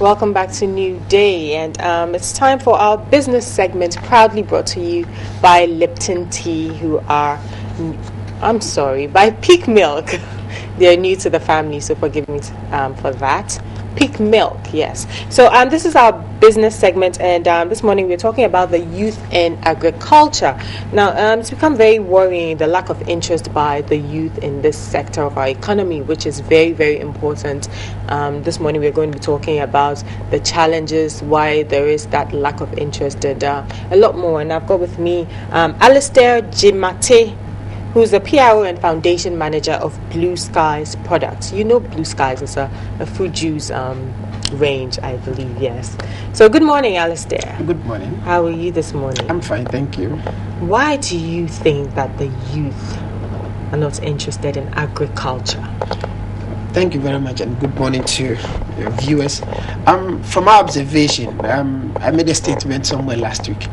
Welcome back to New Day, and it's time for our business segment, proudly brought to you by Lipton Tea, by Peak Milk. They're new to the family, so forgive me for that. Peak Milk, yes. So this is our business segment, and this morning we're talking about the youth in agriculture. Now, it's become very worrying, the lack of interest by the youth in this sector of our economy, which is very, very important. This morning we're going to be talking about the challenges, why there is that lack of interest, and a lot more. And I've got with me Alistair Jimate, who's the PRO and Foundation Manager of Blue Skies Products. You know Blue Skies is a fruit juice range, I believe, yes. So good morning, Alistair. Good morning. How are you this morning? I'm fine, thank you. Why do you think that the youth are not interested in agriculture? Thank you very much, and good morning to your viewers. From my observation, I made a statement somewhere last week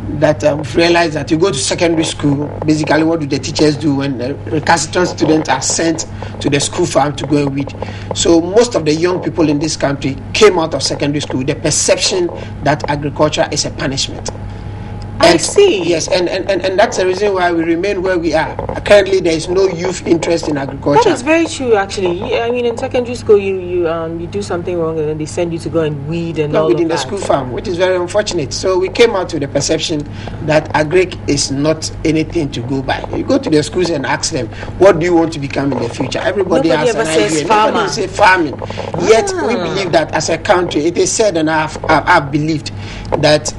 that we've realized that you go to secondary school, basically what do the teachers do when the recalcitrant students are sent to the school farm to go and weed? So most of the young people in this country came out of secondary school with the perception that agriculture is a punishment. I see. Yes, and that's the reason why we remain where we are. Currently, there is no youth interest in agriculture. That is very true, actually. I mean, in secondary school, you do something wrong, and then they send you to go and weed and all of that. Within the school farm, which is very unfortunate. So we came out with the perception that agric is not anything to go by. You go to the schools and ask them, what do you want to become in the future? Everybody has an idea. Nobody will say farming. Yet we believe that as a country, it is said, and I've believed that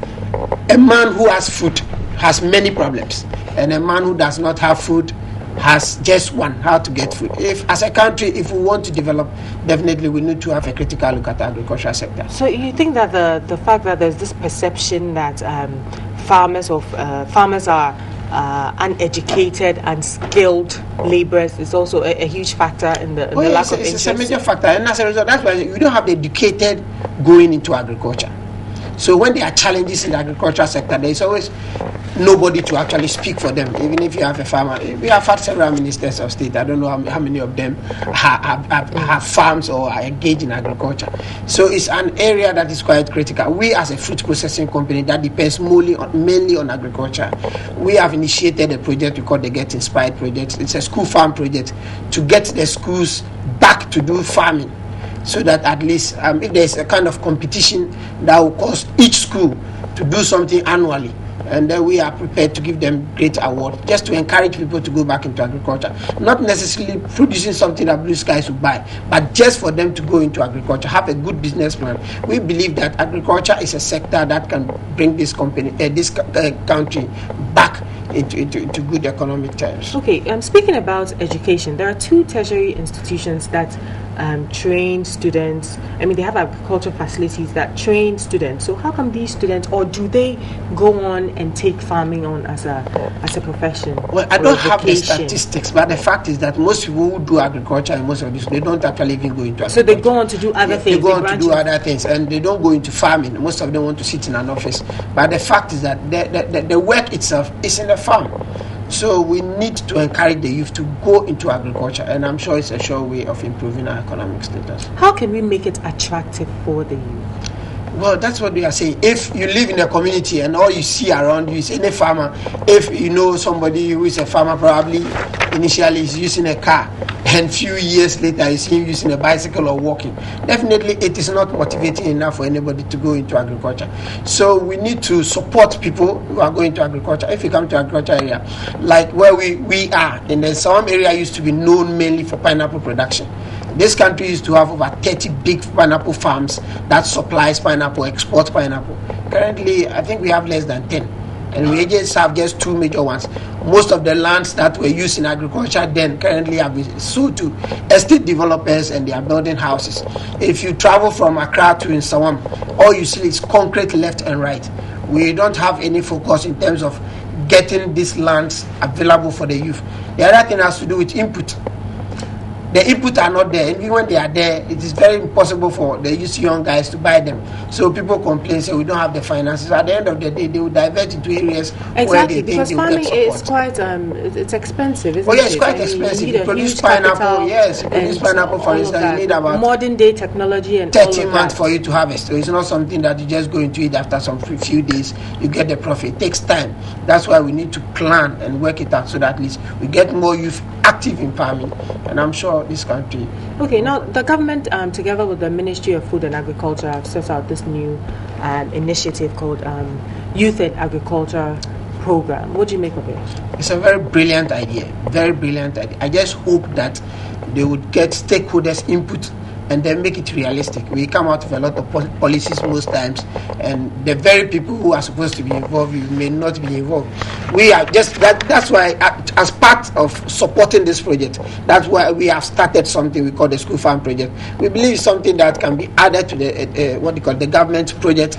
a man who has food has many problems, and a man who does not have food has just one: how to get food. If as a country, if we want to develop, definitely we need to have a critical look at the agricultural sector. So you think that the fact that there's this perception that farmers are uneducated and skilled laborers is also a huge factor in the lack of interest? It's a major factor, and as a result, that's why we don't have the educated going into agriculture. So when there are challenges in the agricultural sector, there is always nobody to actually speak for them. Even if you have a farmer, we have had several ministers of state. I don't know how many of them have farms or are engaged in agriculture. So it's an area that is quite critical. We, as a fruit processing company that depends mainly on agriculture, we have initiated a project we call the Get Inspired project. It's a school farm project to get the schools back to do farming, so that at least if there's a kind of competition that will cause each school to do something annually, and then we are prepared to give them great award just to encourage people to go back into agriculture. Not necessarily producing something that Blue Skies will buy, but just for them to go into agriculture, have a good business plan. We believe that agriculture is a sector that can bring this country back into good economic terms. Okay, speaking about education, there are two tertiary institutions that train students. I mean, they have agricultural facilities that train students. So how come these students, or do they go on and take farming on as a profession? Well, I don't have the statistics, but the fact is that most people who do agriculture and most of this, they don't actually even go into agriculture. So they go on to do other things. They go on to do other things, and they don't go into farming. Most of them want to sit in an office. But the fact is that the work itself is in the farm. So we need to encourage the youth to go into agriculture, and I'm sure it's a sure way of improving our economic status. How can we make it attractive for the youth? Well, that's what we are saying. If you live in a community and all you see around you is any farmer, if you know somebody who is a farmer, probably initially is using a car, and few years later you see him using a bicycle or walking, definitely it is not motivating enough for anybody to go into agriculture. So we need to support people who are going to agriculture. If you come to agriculture area, like where we are, in the Sawam area used to be known mainly for pineapple production. This country used to have over 30 big pineapple farms that supplies pineapple, exports pineapple. Currently, I think we have less than 10. And we just have just two major ones. Most of the lands that were used in agriculture then currently have been sold to estate developers, and they are building houses. If you travel from Accra to Sawam, all you see is concrete left and right. We don't have any focus in terms of getting these lands available for the youth. The other thing has to do with input. the input are not there. Even when they are there, it is very impossible for the young guys to buy them. So people complain, say we don't have the finances. At the end of the day, they will divert into areas where they think they will get support. Is quite it's expensive, isn't it? It's quite expensive. You produce pineapple, you produce pineapple, for instance, you need about modern day technology and 30 months for you to harvest. So it's not something that you just go into it after some few days, you get the profit. It takes time. That's why we need to plan and work it out so that at least we get more youth active in farming. And I'm sure this country. Okay, now the government, together with the Ministry of Food and Agriculture, have set out this new initiative called Youth and Agriculture Program. What do you make of it? It's a very brilliant idea. Very brilliant idea. I just hope that they would get stakeholders' input and then make it realistic. We come out with a lot of policies most times, and the very people who are supposed to be involved may not be involved. We are just that's why, as part of supporting this project, that's why we have started something we call the School Farm Project. We believe it's something that can be added to the the government project,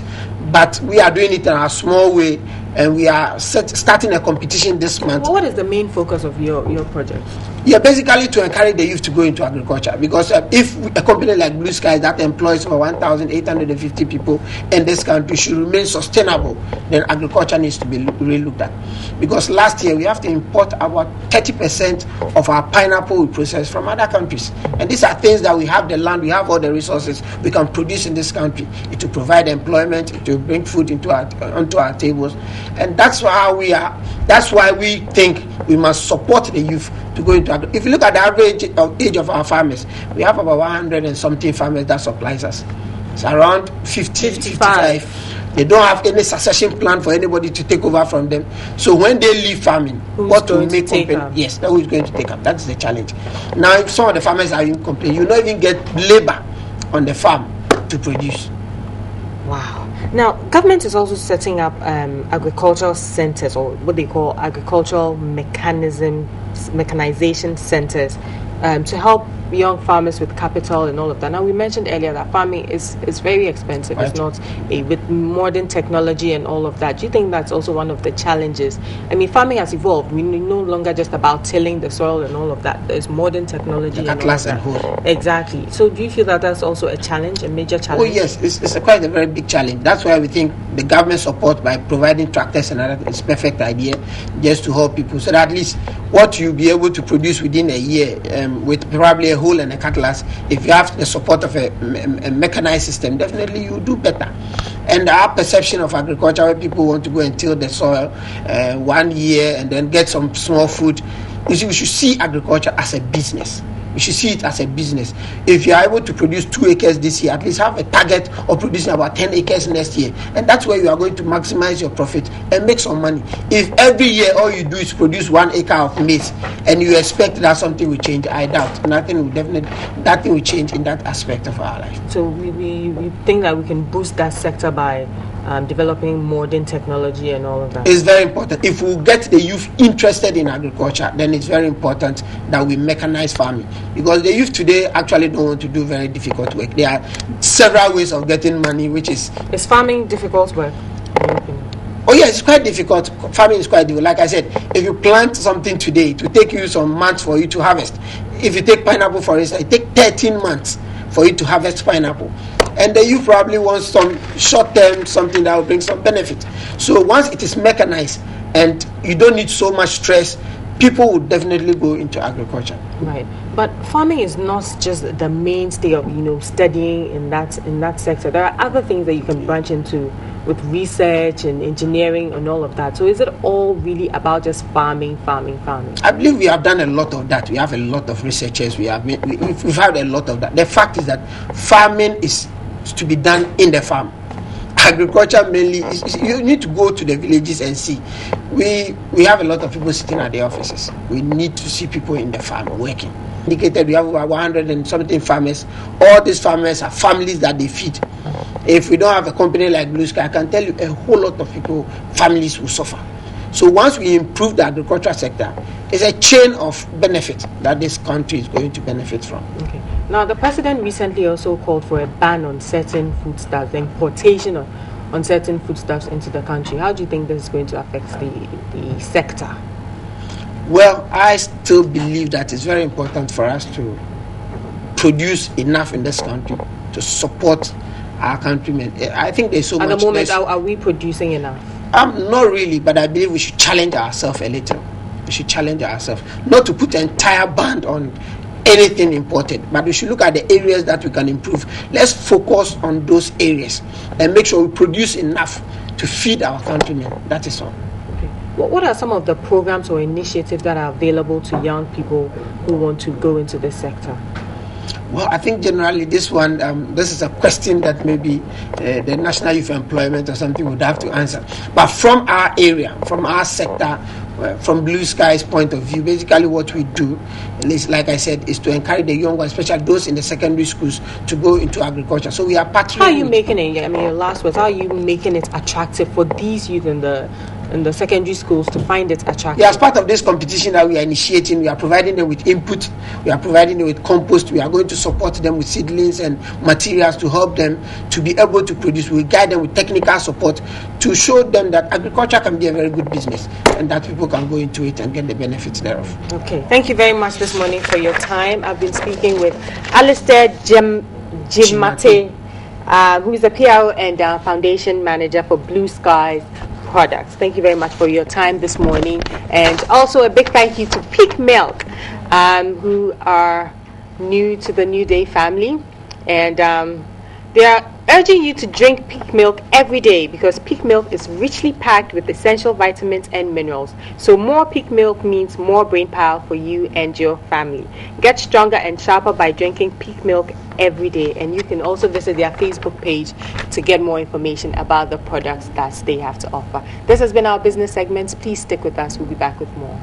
but we are doing it in a small way, and we are starting a competition this month. What is the main focus of your project? Yeah, basically to encourage the youth to go into agriculture, because if a company like Blue Sky that employs over 1,850 people in this country should remain sustainable, then agriculture needs to be re-looked at. Because last year we have to import about 30% of our pineapple we process from other countries, and these are things that we have the land, we have all the resources, we can produce in this country. It will provide employment, it will bring food onto our tables, and that's how we are. That's why we think we must support the youth to go into agriculture. If you look at the average age of our farmers, we have about 100 and something farmers that supplies us. It's around 55. They don't have any succession plan for anybody to take over from them. So when they leave farming, what will make company? Yes, that who is going to take up? That's the challenge. Now, if some of the farmers are in complaint, you don't even get labor on the farm to produce. Wow. Now, government is also setting up agricultural centers, or what they call agricultural mechanization centers, to help young farmers with capital and all of that. Now, we mentioned earlier that farming is very expensive. Right. It's not with modern technology and all of that. Do you think that's also one of the challenges? I mean, farming has evolved. We're no longer just about tilling the soil and all of that. There's modern technology and all of that. Exactly. So do you feel that that's also a challenge, a major challenge? Oh, yes. It's quite a very big challenge. That's why we think the government support by providing tractors and other is a perfect idea, just to help people, so that at least what you'll be able to produce within a year with probably a whole and a cutlass, if you have the support of a mechanized system, definitely you do better. And our perception of agriculture, where people want to go and till the soil 1 year and then get some small food, we should see agriculture as a business. You should see it as a business. If you are able to produce 2 acres this year, at least have a target of producing about 10 acres next year. And that's where you are going to maximize your profit and make some money. If every year all you do is produce 1 acre of maize and you expect that something will change, I doubt. Nothing will change in that aspect of our life. So we think that we can boost that sector by developing modern technology and all of that. It's very important. If we get the youth interested in agriculture, then it's very important that we mechanize farming, because the youth today actually don't want to do very difficult work. There are several ways of getting money, which is farming difficult work, in your opinion? Oh yes, it's quite difficult. Farming is quite difficult. Like I said, if you plant something today, it will take you some months for you to harvest. If you take pineapple, for instance, it takes 13 months for you to harvest pineapple. And then you probably want some short-term, something that will bring some benefit. So once it is mechanized and you don't need so much stress, people will definitely go into agriculture. Right. But farming is not just the mainstay of studying in that sector. There are other things that you can branch into with research and engineering and all of that. So is it all really about just farming? I believe we have done a lot of that. We have a lot of researchers. We've had a lot of that. The fact is that farming is to be done in the farm. Agriculture mainly you need to go to the villages and see. We have a lot of people sitting at the offices. We need to see people in the farm working. Indicated we have about 100 and something farmers. All these farmers are families that they feed. If we don't have a company like Blue Sky, I can tell you a whole lot of people, families will suffer. So once we improve the agricultural sector, it's a chain of benefit that this country is going to benefit from. Okay. Now, the president recently also called for a ban on certain foodstuffs, the importation on certain foodstuffs into the country. How do you think this is going to affect the sector? Well, I still believe that it's very important for us to produce enough in this country to support our countrymen. I think there's so much. At the moment, are we producing enough? Not really, but I believe we should challenge ourselves a little. We should challenge ourselves, not to put an entire ban on anything imported, but we should look at the areas that we can improve. Let's focus on those areas and make sure we produce enough to feed our countrymen. That is all. Okay. Well, what are some of the programs or initiatives that are available to young people who want to go into this sector? Well, I think generally this one, this is a question that maybe the National Youth Employment or something would have to answer. But from our area, from our sector, from Blue Sky's point of view, basically what we do, is, like I said, is to encourage the young ones, especially those in the secondary schools, to go into agriculture. So we are partnering. How are you making it? I mean, your last words. How are you making it attractive for these youth in the secondary schools to find it attractive? Yeah, as part of this competition that we are initiating, we are providing them with input, we are providing them with compost, we are going to support them with seedlings and materials to help them to be able to produce. We guide them with technical support to show them that agriculture can be a very good business and that people can go into it and get the benefits thereof. Okay, thank you very much this morning for your time. I've been speaking with Alistair Jimate, who is the PR and Foundation Manager for Blue Skies Products. Thank you very much for your time this morning, and also a big thank you to Peak Milk, who are new to the New Day family, and they are urging you to drink Peak Milk every day because Peak Milk is richly packed with essential vitamins and minerals. So more Peak Milk means more brain power for you and your family. Get stronger and sharper by drinking Peak Milk every day, and you can also visit their Facebook page to get more information about the products that they have to offer. This has been our business segments. Please stick with us. We'll be back with more.